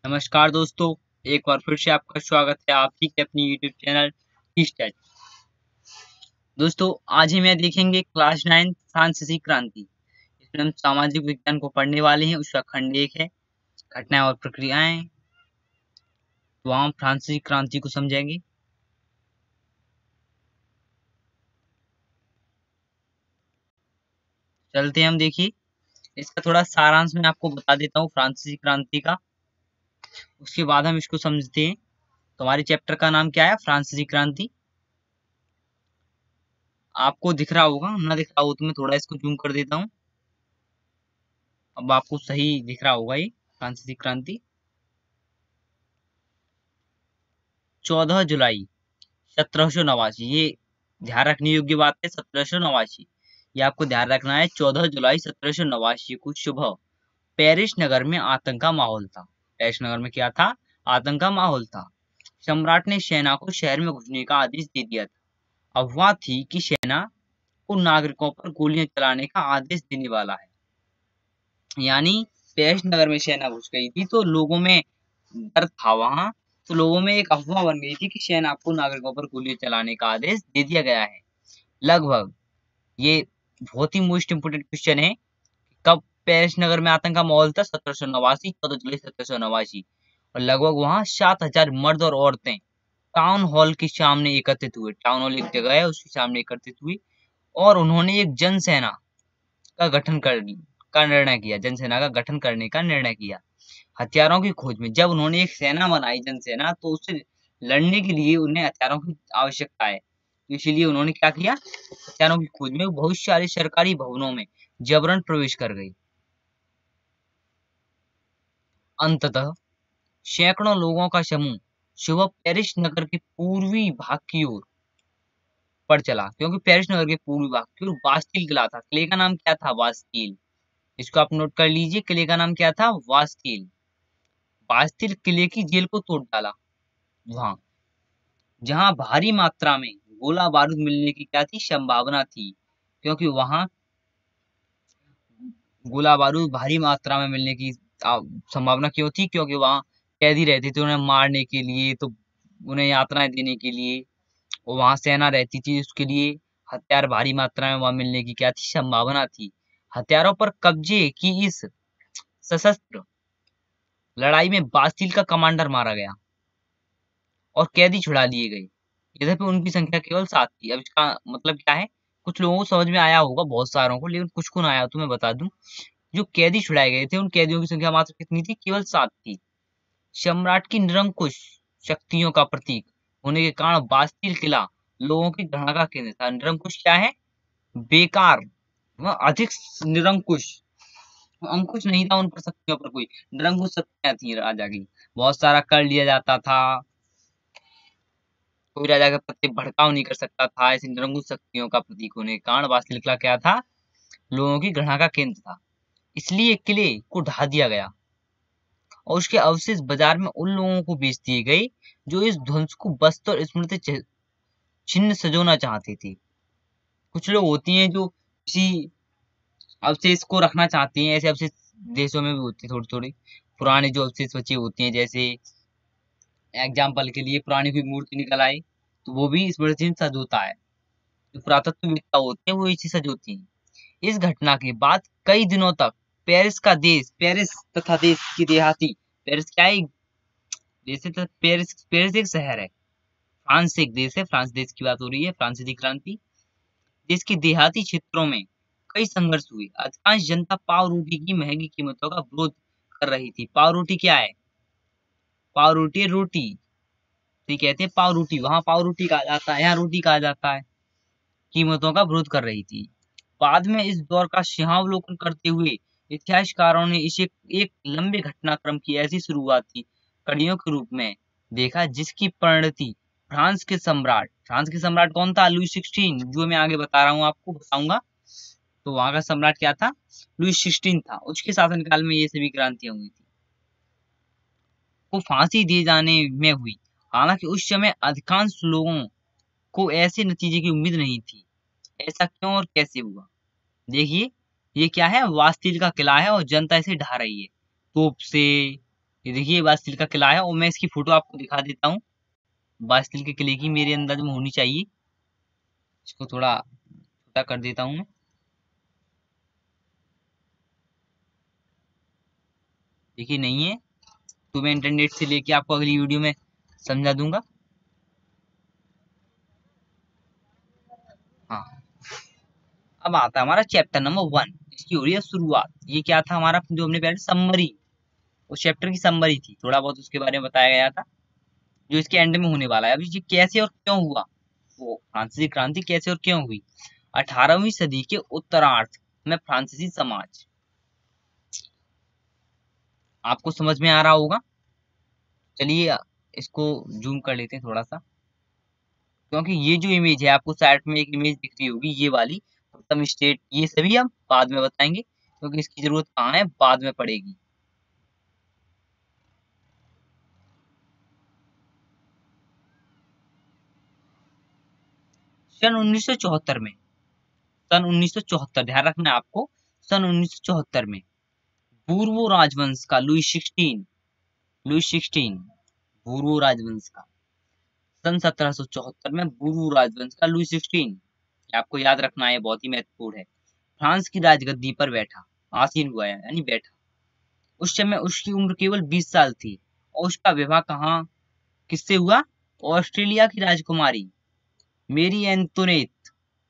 नमस्कार दोस्तों, एक बार फिर से आपका स्वागत है आप ही के अपनी यूट्यूब चैनल टीचर। दोस्तों, आज हम देखेंगे क्लास 9 फ्रांसीसी क्रांति। इसमें हम सामाजिक विज्ञान को पढ़ने वाले हैं। उसका खंड 1 है घटनाएं और प्रक्रियाएं। तो हम फ्रांसीसी क्रांति को समझेंगे। चलते हैं हम। देखिए, इसका थोड़ा सारांश मैं आपको बता देता हूँ फ्रांसीसी क्रांति का, उसके बाद हम इसको समझते हैं। तो हमारे चैप्टर का नाम क्या है? फ्रांसीसी क्रांति। आपको दिख रहा होगा, ना दिख रहा हो तो मैं थोड़ा इसको जूम कर देता हूँ। अब आपको सही दिख रहा होगा ये फ्रांसीसी क्रांति। 14 जुलाई 1789, ये ध्यान रखने योग्य बात है। 1789 ये आपको ध्यान रखना है। 14 जुलाई 1789 को सुबह पेरिस नगर में आतंक का माहौल था। पेरिस नगर में क्या था? आतंक का माहौल था। सम्राट ने सेना को शहर में घुसने का आदेश दे दिया था। अफवाह थी कि सेना को नागरिकों पर गोलियां चलाने का आदेश देने वाला है। यानी पेरिस नगर में सेना घुस गई थी तो लोगों में डर था वहां। तो लोगों में एक अफवाह बन गई थी कि सेना को नागरिकों पर गोली चलाने का आदेश दे दिया गया है। लगभग, ये बहुत ही मोस्ट इंपोर्टेंट क्वेश्चन है, कब पेरिस नगर में आतंक का माहौल था? 1789, 14 जुलाई 1789। और लगभग वहां 7,000 मर्द और औरतें टाउन हॉल के सामने एकत्रित हुए। टाउन हॉल एक जगह है, उसके सामने एकत्रित हुई और उन्होंने एक जनसेना का गठन का निर्णय किया। जनसेना का गठन करने का निर्णय किया हथियारों की खोज में। जब उन्होंने एक सेना बनाई, जनसेना, तो उससे लड़ने के लिए उन्हें हथियारों की आवश्यकता है। तो इसीलिए उन्होंने क्या किया? हथियारों की खोज में बहुत सारे सरकारी भवनों में जबरन प्रवेश कर गई। अंततः सैकड़ों लोगों का समूह सुबह पेरिस नगर के पूर्वी भाग की ओर पर चला, क्योंकि पेरिस नगर के पूर्वी भाग की ओर बास्तिल किला था। किले का नाम क्या था? बास्तिल। इसको आप नोट कर लीजिए, किले का नाम क्या था? बास्तिल। बास्तिल किले की जेल को तोड़ डाला वहां, जहां भारी मात्रा में गोला बारूद मिलने की क्या थी? संभावना थी। क्योंकि वहां गोला बारूद भारी मात्रा में मिलने की संभावना क्यों थी? क्योंकि वहां कैदी रहते थे उन्हें मारने के लिए, तो उन्हें यातनाएं देने के लिए, और वहां सेना रहती थी, उसके लिए हथियार भारी मात्रा में वहां मिलने की क्या थी? संभावना थी। हथियारों पर कब्जे की इस सशस्त्र लड़ाई में बास्तिल का कमांडर मारा गया और कैदी छुड़ा लिए गए। यद्यपि उनकी संख्या केवल 7 थी। अब इसका मतलब क्या है? कुछ लोगों को समझ में आया होगा, बहुत सारों को, लेकिन कुछ को ना आया तो मैं बता दूं। जो कैदी छुड़ाए गए थे, उन कैदियों की संख्या मात्र कितनी थी? केवल 7 थी। सम्राट की निरंकुश शक्तियों का प्रतीक होने के कारण बास्तिल किला लोगों की घृणा का केंद्र था। निरंकुश क्या है? बेकार, वह अधिक निरंकुश, अंकुश नहीं था उन पर, शक्तियों पर कोई निरंकुश शक्तियां थी राजा की। बहुत सारा कर लिया जाता था, कोई राजा के प्रति भड़काव नहीं कर सकता था। ऐसी निरंकुश शक्तियों का प्रतीक होने के कारण बास्तिल किला क्या था? लोगों की घृणा का केंद्र था। इसलिए किले को ढा दिया गया और उसके अवशेष बाजार में उन लोगों को बेच दिए गए जो इस ध्वंस को वस्तु और स्मृति चिन्ह सजोना चाहते थे। कुछ लोग होती हैं जो किसी अवशेष को रखना चाहती हैं। ऐसे अवशेष देशों में भी होती है, थोड़ी थोड़ी पुराने जो अवशेष बचे होती हैं। जैसे एग्जाम्पल के लिए पुरानी कोई मूर्ति निकल आई तो वो भी स्मृति चिन्ह सजोता है। जो पुरातत्वविद्ता होते हैं वो इसी सजोती हैं। इस घटना के बाद कई दिनों तक पेरिस तथा देश की देहाती, पेरिस क्या है? देश है, तथा पेरिस पेरिस एक शहर है। फ्रांस एक देश है, फ्रांस देश की बात हो रही है। फ्रांसीसी क्रांति। देश के देहाती क्षेत्रों में कई संघर्ष हुए। अधिकांश जनता पाव रोटी की महंगी कीमतों का विरोध कर रही थी। पाव रोटी क्या है? पाव रोटी है रोटी, ठीक कहते हैं पाव रोटी। वहां पाव रोटी कहा जाता है, यहाँ रोटी कहा जाता है। कीमतों का विरोध कर रही थी। बाद में इस दौर का सिंहावलोकन करते हुए इतिहासकारों ने इसे एक लंबे घटनाक्रम की ऐसी शुरुआत की कड़ियों के रूप में देखा, जिसकी परिणति फ्रांस के सम्राट कौन था? लुई 16, जो मैं आगे बता रहा हूँ, आपको बताऊंगा। तो वहां का सम्राट क्या था? लुई 16 था। उसके शासनकाल में ये सभी क्रांतियां हुई थी। को फांसी दिए जाने में हुई। हालांकि उस समय अधिकांश लोगों को ऐसे नतीजे की उम्मीद नहीं थी। ऐसा क्यों और कैसे हुआ? देखिए, ये क्या है? बास्तिल का किला है और जनता इसे ढा रही है तोप से, ये देखिए बास्तिल का किला है और मैं इसकी फोटो आपको दिखा देता हूँ। बास्तिल के किले की मेरे अंदाज में होनी चाहिए। इसको थोड़ा छोटा कर देता हूँ मैं। देखिए नहीं है तो मैं इंटरनेट से लेके आपको अगली वीडियो में समझा दूंगा। हाँ, अब आता है हमारा चैप्टर नंबर 1। इसकी हो रही है शुरुआत। ये क्या था हमारा जो हमने पहले समरी, उस चैप्टर की समरी थी, थोड़ा बहुत उसके बारे में बताया गया था जो इसके एंड में होने वाला है। अभी ये कैसे और क्यों हुआ, वो फ्रांसीसी क्रांति कैसे और क्यों हुई 18वीं सदी के उत्तरार्ध में फ्रांसीसी समाज। आपको समझ में आ रहा होगा। चलिए इसको जूम कर लेते हैं थोड़ा सा, क्योंकि ये जो इमेज है आपको साइड में एक इमेज दिख रही होगी ये वाली, प्रथम स्टेट, ये सभी हम बाद में बताएंगे क्योंकि इसकी जरूरत कहाँ है, बाद में पड़ेगी। सन 1974 में, सन 1974 ध्यान रखना है आपको, सन 1974 में बूर्बो राजवंश का लुई 16 बूर्बो राजवंश का, सन 1774 में बूर्बो राजवंश का लुई 16, आपको याद रखना है, बहुत ही महत्वपूर्ण है, फ्रांस की राजगद्दी पर बैठा, आसीन हुआ है यानी बैठा। उस समय उसकी उम्र केवल 20 साल थी और उसका विवाह कहाँ किससे हुआ, ऑस्ट्रेलिया की राजकुमारी मेरी एंटोनेट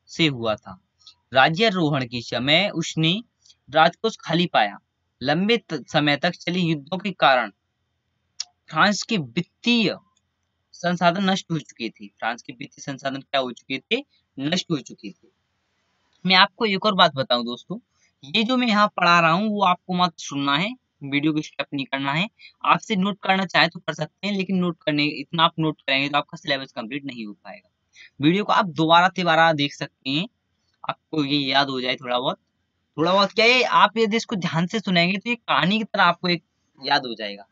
से हुआ था। राज्यारोहण के समय उसने राजकोष खाली पाया। लंबे समय तक चले युद्धों के कारण फ्रांस के वित्तीय संसाधन नष्ट हो चुके थे। फ्रांस के वित्तीय संसाधन क्या हो चुके थे, नष्ट हो चुके थे। मैं आपको एक और बात बताऊं दोस्तों, ये जो मैं यहाँ पढ़ा रहा हूँ वो आपको मत सुनना है, वीडियो को स्किप नहीं करना है। आपसे नोट करना चाहे तो कर सकते हैं, लेकिन नोट करने इतना आप नोट करेंगे तो आपका सिलेबस कंप्लीट नहीं हो पाएगा। वीडियो को आप दोबारा तिबारा देख सकते हैं, आपको ये याद हो जाए थोड़ा बहुत। थोड़ा बहुत क्या है, आप यदि इसको ध्यान से सुनेंगे तो ये कहानी की तरह आपको एक याद हो जाएगा।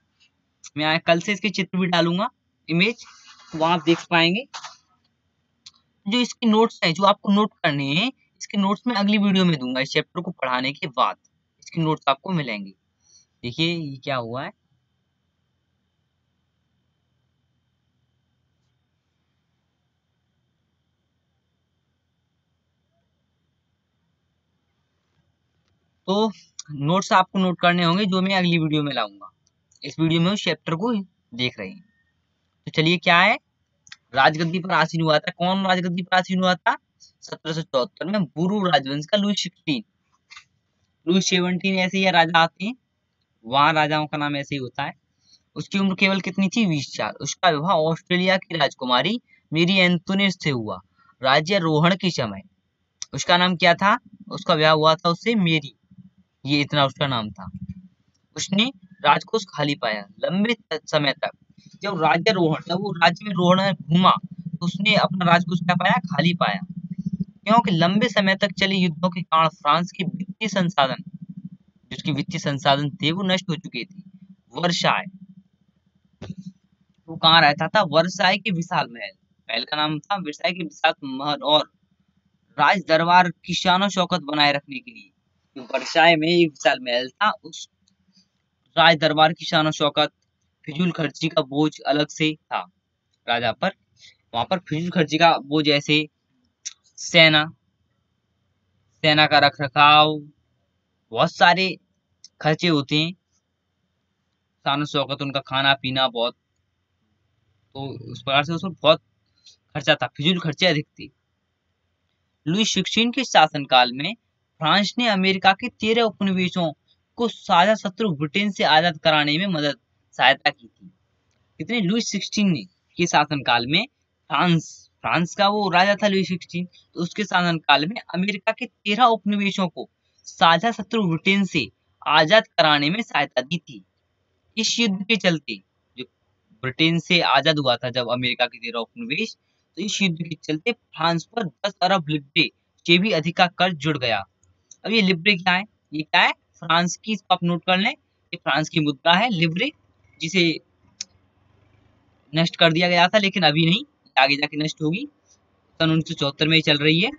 मैं कल से इसके चित्र भी डालूंगा, इमेज, तो वहां आप देख पाएंगे। जो इसके नोट्स है जो आपको नोट करने हैं, इसके नोट्स में अगली वीडियो में दूंगा, इस चैप्टर को पढ़ाने के बाद इसके नोट्स आपको मिलेंगे। देखिए ये क्या हुआ है, तो नोट्स आपको नोट करने होंगे जो मैं अगली वीडियो में लाऊंगा। इस वीडियो में उस चैप्टर को देख रहे हैं। तो चलिए क्या है, राजगद्दी पर आसीन हुआ था, कौन राजगद्दी पर आसीन हुआ था, 1774 में बुरु राजवंश का लुई 17 ऐसे ही राजा आते हैं, वहां राजाओं का नाम ऐसे ही होता है। उसकी उम्र केवल कितनी थी, 20 साल। उसका विवाह ऑस्ट्रेलिया की राजकुमारी मेरी एंटोनेट से हुआ राज्यारोहण के समय। उसका नाम क्या था, उसका विवाह हुआ था उससे मेरी, ये इतना उसका नाम था। उसने राजकोष खाली पाया लंबे समय तक। जब राज्यारोहण, जब वो राज्य में रोहण घूमा तो उसने अपना राजकोष क्या पाया, खाली पाया, क्योंकि लंबे समय तक चले युद्धों के कारण फ्रांस के वित्तीय संसाधन, जिसके वित्तीय संसाधन थे वो नष्ट हो चुके थे। वर्षाय, वो कहाँ रहता था, वर्षाय के विशाल महल, महल का नाम था वर्षाय के विशाल महल, और राज दरबार की शानो शौकत बनाए रखने के लिए जो वर्षाय में एक विशाल महल था, उस राज दरबार की शानो शौकत, फिजूल खर्ची का बोझ अलग से था राजा पर। वहां पर फिजूल खर्ची का बोझ ऐसे सेना, सेना का रख रखाव, बहुत सारे खर्चे होते हैं, शानो शौकत, उनका खाना पीना बहुत, तो उस प्रकार से उसमें बहुत खर्चा था, फिजूल खर्चे अधिक थे। लुई 16 के शासनकाल में फ्रांस ने अमेरिका के 13 उपनिवेशों को साझा शत्रु ब्रिटेन से आजाद कराने में मदद सहायता की थी। कितने, लुई 16 ने के शासनकाल में फ्रांस, फ्रांस का वो राजा था लुई 16, तो उसके शासनकाल में अमेरिका के 13 उपनिवेशों को साझा शत्रु ब्रिटेन से आजाद कराने में सहायता दी थी। इस युद्ध के चलते, जो ब्रिटेन से आजाद हुआ था जब अमेरिका के 13 उपनिवेश, तो इस युद्ध के चलते फ्रांस पर 10 अरब लिब्रे से भी अधिक का कर्ज जुड़ गया। अब ये लिब्रे क्या है, ये क्या है, फ्रांस की, इसको आप नोट कर लें, ये फ्रांस की मुद्रा है लिब्रे, जिसे नष्ट कर दिया गया था लेकिन अभी नहीं, आगे जाके नष्ट होगी, सन 1974 में चल रही है।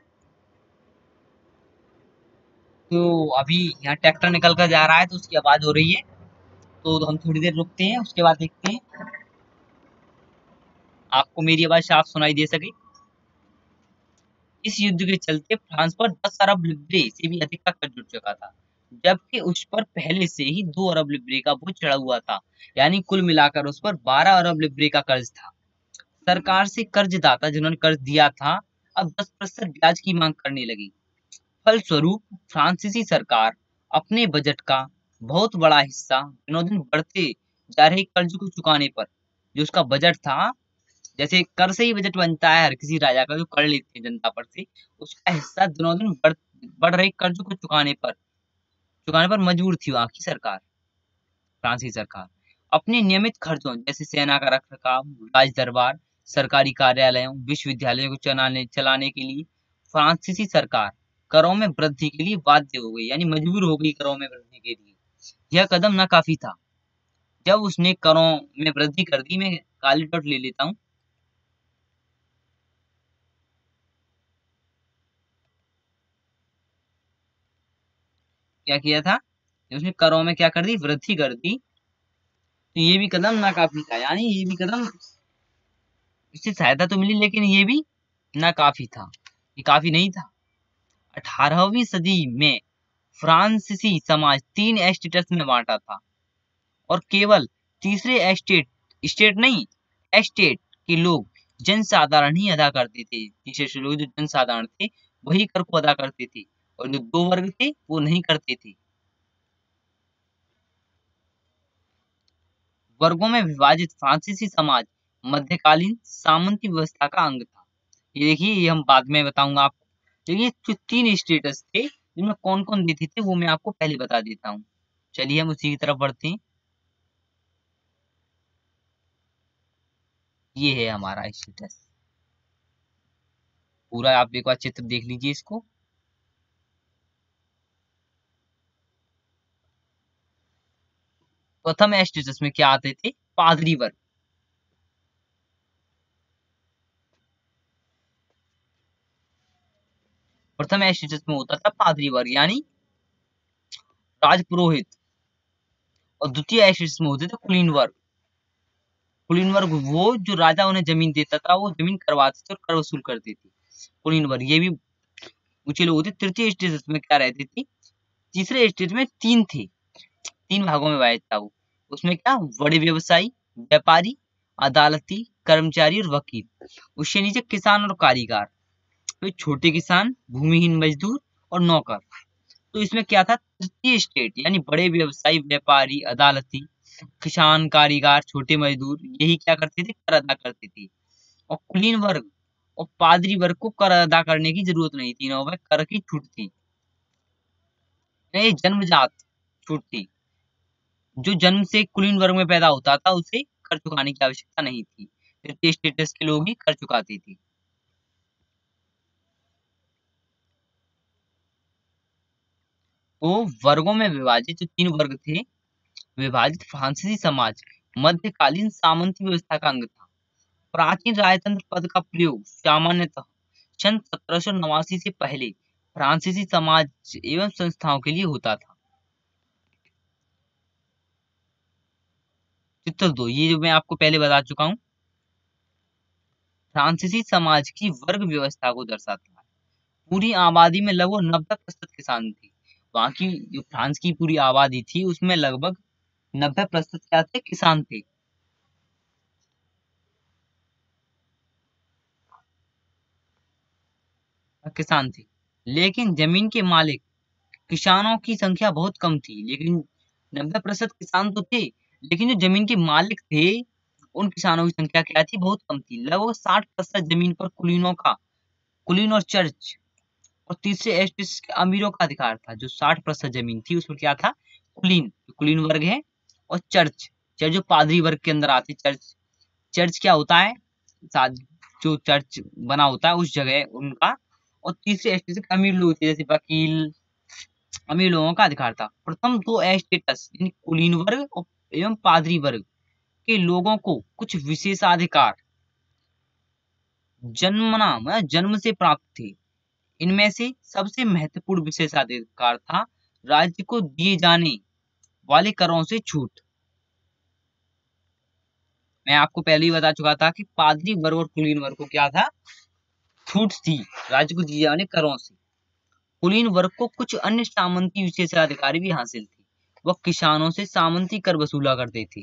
तो अभी यहाँ ट्रैक्टर निकल कर जा रहा है तो उसकी आवाज हो रही है। तो हम थोड़ी देर रुकते हैं, उसके बाद देखते हैं आपको मेरी आवाज साफ सुनाई दे सके। इस युद्ध के चलते फ्रांस पर 10 अरब लिब्रे से भी अधिक का कर्ज जुट चुका था, जबकि उस पर पहले से ही 2 अरब लिब्रे का बोझ चढ़ा हुआ था। यानी कुल मिलाकर उस पर 12 अरब लिब्रे का कर्ज था। सरकार से कर्जदाता जिन्होंने कर्ज दिया था, अब 10% ब्याज की मांग करने लगी। फलस्वरूप फ्रांसीसी सरकार अपने बजट का बहुत बड़ा हिस्सा दिनों दिन बढ़ते जा रहे कर्ज को चुकाने पर, जो उसका बजट था, जैसे कर से ही बजट बनता है हर किसी राजा का, जो कर लेते हैं जनता पर से, उसका हिस्सा दिनों दिन बढ़ रहे कर्ज को चुकाने पर मजबूर थी वहां की सरकार, फ्रांसीसी सरकार। अपने नियमित खर्चों जैसे सेना का रखरखाव, राज दरबार, सरकारी कार्यालयों, विश्वविद्यालयों को चलाने के लिए फ्रांसीसी सरकार करों में वृद्धि के लिए बाध्य हो गई, यानी मजबूर हो गई करों में वृद्धि के लिए। यह कदम नाकाफी था। जब उसने करों में वृद्धि कर दी, मैं काली डॉट ले लेता हूँ, क्या किया था, उसने करों में क्या कर दी, वृद्धि कर दी, तो ये भी कदम नाकाफी था। यानी ये भी कदम, इससे सहायता तो मिली लेकिन ये भी नाकाफी था, ये काफी नहीं था। 18वीं सदी में फ्रांसीसी समाज 3 एस्टेट्स में बांटा था, और केवल तीसरे स्टेट नहीं, एस्टेट के लोग जनसाधारण ही अदा करते थे। तीसरे लोग जो जनसाधारण थे वही कर को अदा करते थे, और जो 2 वर्ग थे वो नहीं करते थे। वर्गों में विभाजित फ्रांसीसी समाज मध्यकालीन सामंती व्यवस्था का अंग था। ये देखिए, ये हम बाद में बताऊंगा आपको, लेकिन जो 3 स्टेटस थे जिनमें कौन कौन देते थे वो मैं आपको पहले बता देता हूँ। चलिए हम उसी की तरफ बढ़ते हैं। ये है हमारा स्टेटस पूरा, आप एक बार चित्र देख लीजिए इसको। प्रथम स्टेटस में क्या आते थे, पादरी वर्ग। प्रथम स्टेटस में होता था पादरी वर्ग, यानी राजपुरोहित। और द्वितीय स्टेटस में होते थे कुलीन वर्ग। कुलीन वर्ग वो जो राजा उन्हें जमीन देता था, वो जमीन करवाते थे और कर वसूल करते थे, कुलीन वर्ग। ये भी ऊंचे लोग होते। तृतीय स्टेटस में क्या रहती थी, तीसरे स्टेट में 3 थे, 3 भागों में विभाजित था वो। उसमें क्या, बड़े व्यवसायी, व्यापारी, अदालती, कर्मचारी और वकील। उससे नीचे किसान और कारीगर, तो छोटे किसान, भूमिहीन मजदूर और नौकर। तो इसमें क्या था, तृतीय स्टेट यानी बड़े व्यवसायी, व्यापारी, अदालती, किसान, कारीगर, छोटे मजदूर, यही क्या करते थे, कर अदा करते थे। और कुलीन वर्ग और पादरी वर्ग को कर अदा करने की जरूरत नहीं थी, इन्हों में कर की छूट थी, ये जन्मजात छूट थी। जो जन्म से कुलीन वर्ग में पैदा होता था उसे कर चुकाने की आवश्यकता नहीं थी, तृतीय स्टेटस के लोग ही कर चुकाते थे। तो वर्गों में विभाजित जो 3 वर्ग थे, विभाजित फ्रांसीसी समाज मध्यकालीन सामंती व्यवस्था का अंग था। प्राचीन राजतंत्र पद का प्रयोग सामान्यतः सन 1789 से पहले फ्रांसीसी समाज एवं संस्थाओं के लिए होता था। चित्र 2, ये जो मैं आपको पहले बता चुका हूँ, फ्रांसीसी समाज की वर्ग व्यवस्था को दर्शाता है। पूरी आबादी में लगभग 90% किसान थे। वहां की जो फ्रांस की पूरी आबादी थी उसमें लगभग 90% क्या थे, किसान थे। किसान थे, लेकिन जमीन के मालिक किसानों की संख्या बहुत कम थी। लेकिन 90% किसान तो थे, लेकिन जो जमीन के मालिक थे उन किसानों की संख्या क्या थी, बहुत कम थी। लगभग 60% जमीन पर कुलीन और चर्च और तीसरे एस्टेट के अमीरों का अधिकार था। जो 60% जमीन थी उसमें क्या था, कुलीन वर्ग है, और चर्च, चर्च जो पादरी वर्ग के अंदर आती। चर्च क्या होता है, जो चर्च बना होता है उस जगह उनका। और तीसरे स्टेटस के अमीर लोग थे, जैसे वकील, अमीर लोगों का अधिकार था। प्रथम 2 स्टेटस यानी कुलीन वर्ग एवं पादरी वर्ग के लोगों को कुछ विशेषाधिकार जन्म से प्राप्त थे। इनमें से सबसे महत्वपूर्ण विशेषाधिकार था राज्य को दिए जाने वाले करों से छूट। मैं आपको पहले ही बता चुका था कि पादरी वर्ग और कुलीन वर्ग को क्या था, छूट थी राज्य को दिए जाने करों से। कुलीन वर्ग को कुछ अन्य सामंती विशेषाधिकार भी हासिल थे। वह किसानों से सामंती कर वसूला करते थे।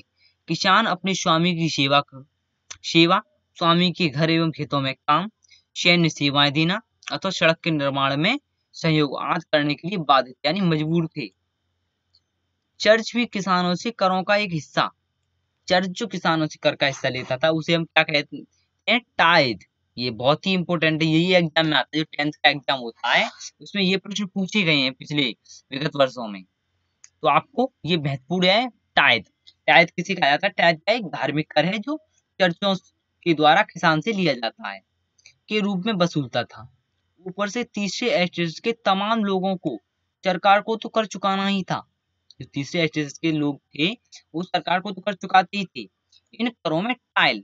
किसान अपने स्वामी की सेवा, स्वामी के घर एवं खेतों में काम, सैन्य सेवाएं देना अथवा सड़क के निर्माण में सहयोग आदि करने के लिए बाधित यानी मजबूर थे। चर्च भी किसानों से करों का एक हिस्सा, चर्च जो किसानों से कर का हिस्सा लेता था उसे हम क्या कहते हैं, टाइद। ये बहुत ही इंपॉर्टेंट है, यही एग्जाम में आता है, जो 10th का एग्जाम होता है उसमें ये प्रश्न पूछे गए हैं पिछले विगत वर्षों में, तो आपको ये महत्वपूर्ण है। टाइद, टाइद किसे कहा जाता है, टाइद का एक धार्मिक कर है जो चर्चों के द्वारा किसान से लिया जाता है के रूप में वसूलता था। ऊपर से तीसरे एस्टेट्स के तमाम लोगों को, सरकार को तो कर चुकाना ही था, जो तीसरे एस्टेट्स के लोग थे वो सरकार को तो कर चुकाते ही थे। इन करों में टाइल,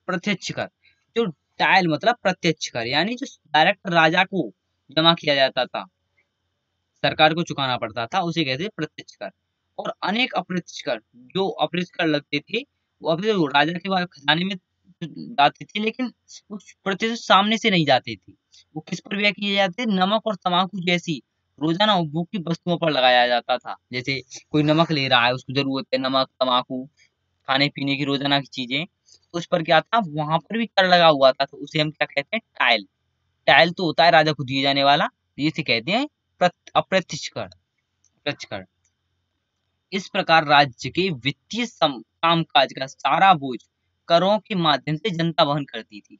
प्रत्यक्ष कर, जो टाइल मतलब प्रत्यक्ष कर यानी जो डायरेक्ट राजा को जमा किया जाता था, सरकार को चुकाना पड़ता था, उसे कहते प्रत्यक्ष कर। और अनेक अप्रत्यक्ष कर, जो अप्रत्यक्ष कर लगते थे वो अपने राजा के खजाने में जाते थे, लेकिन उस प्रत्यक्ष सामने से नहीं जाते थे। वो किस पर व्यय किए जाते थे, नमक और तम्बाकू जैसी रोजाना उपभोग की वस्तुओं पर लगाया जाता था। जैसे कोई नमक ले रहा है, उसको जरूरत है, नमक तम्बाकू खाने पीने की रोजाना की चीजें, तो उस पर क्या था, वहां पर भी कर लगा हुआ था, तो उसे हम क्या कहते हैं, टाइल। टाइल तो होता है राजा को दिए जाने वाला, इसे कहते हैं अप्रत्यक्ष कर, प्रत्यक्ष कर। इस प्रकार राज्य के वित्तीय कामकाज का सारा बोझ करों के माध्यम से जनता वहन करती थी।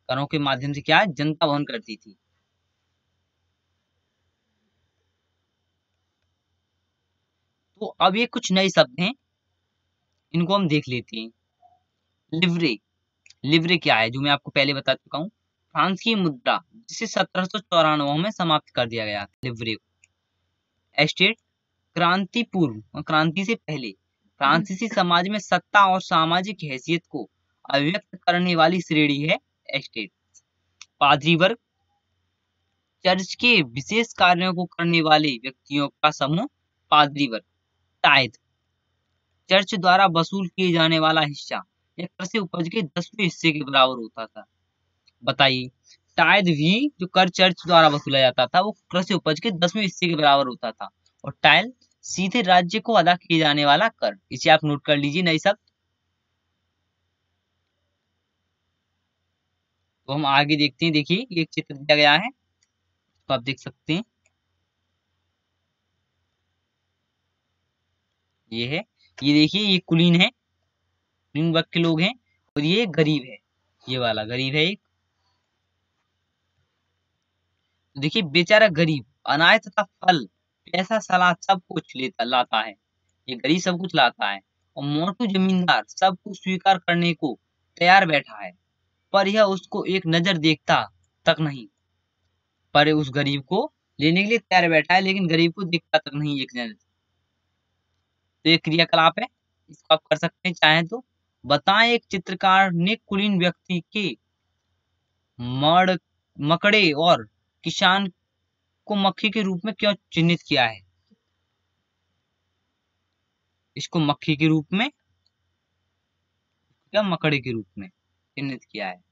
करों के माध्यम से क्या जनता वहन करती थी। तो अब ये कुछ नए शब्द हैं, इनको हम देख लेते हैं। लिवरे, लिवरे क्या है, जो मैं आपको पहले बता चुका हूँ, फ्रांस की मुद्रा जिसे 1794 में समाप्त कर दिया गया था, लिवरे। एस्टेट, क्रांति पूर्व और क्रांति से पहले फ्रांसीसी समाज में सत्ता और सामाजिक हैसियत को अभिव्यक्त करने वाली श्रेणी है एस्टेट। पादरी वर्ग, चर्च के विशेष कार्यों को करने वाले व्यक्तियों का समूह पादरी वर्ग। टाइथ, चर्च द्वारा वसूल किए जाने वाला हिस्सा, यह कृषि उपज के 10वें हिस्से के बराबर होता था। बताइए, टाइथ भी जो कर चर्च द्वारा वसूला जाता था वो कृषि उपज के 10वें हिस्से के बराबर होता था। और टाइल सीधे राज्य को अदा किए जाने वाला कर, इसे आप नोट कर लीजिए नई शब्द। तो हम आगे देखते हैं, देखिए एक चित्र दिया गया है, तो आप देख सकते हैं, ये है, ये देखिए ये कुलीन है, कुलीन वर्ग के लोग हैं, और ये गरीब है, ये वाला गरीब है एक। तो देखिए बेचारा गरीब अनाज तथा फल, पैसा, सलाद सब कुछ लेता लाता है, ये गरीब सब कुछ लाता है, और मोटू जमींदार सब कुछ स्वीकार करने को तैयार बैठा है, पर यह उसको एक नजर देखता तक नहीं। पर उस गरीब को लेने के लिए तैयार बैठा है, लेकिन गरीब को देखता तक नहीं एक नजर। तो ये क्रियाकलाप है, इसको आप कर सकते हैं चाहें तो। बताएं, एक चित्रकार ने कुलीन व्यक्ति के मड़ मकड़े और किसान को मक्खी के रूप में क्यों चिन्हित किया है। इसको मक्खी के रूप में, क्या मकड़े के रूप में चिन्हित किया है।